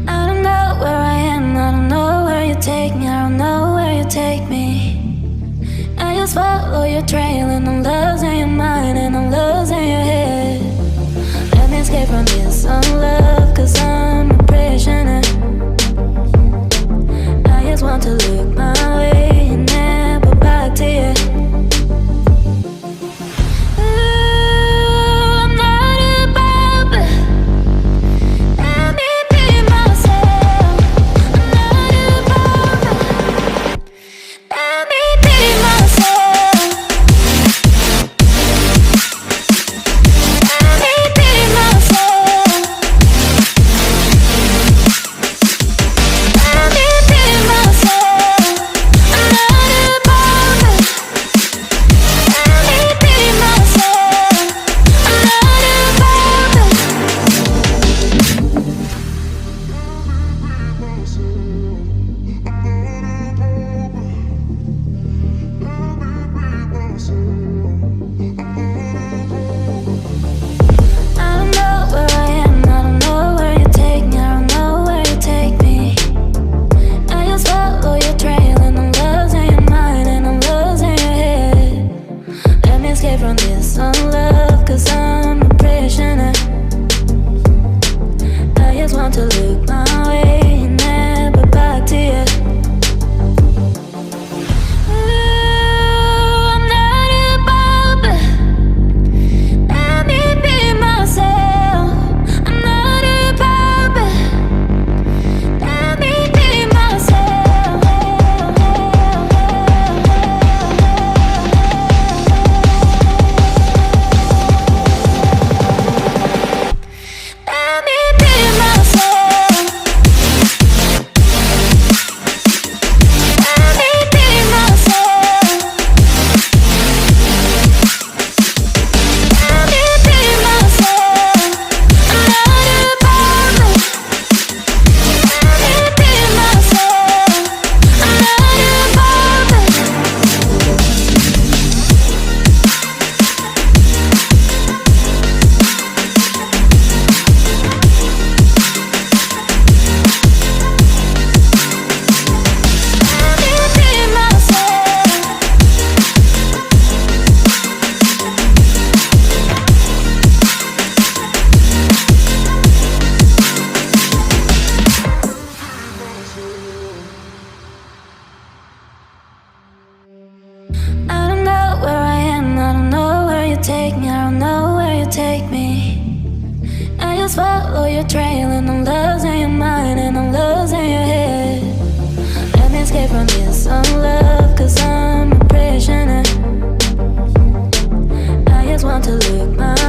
I don't know where I am, I don't know where you take me, I don't know where you take me. I just follow your trail and I'm losing your mind and I'm losing your head. Let me escape from this unlove, cause I'm a prisoner. I just want to look my way and never back to you. Take me, I don't know where you take me. I just follow your trail and I'm losing your mind and I'm losing your head. Let me escape from this unlove, cause I'm a prisoner. I just want to look my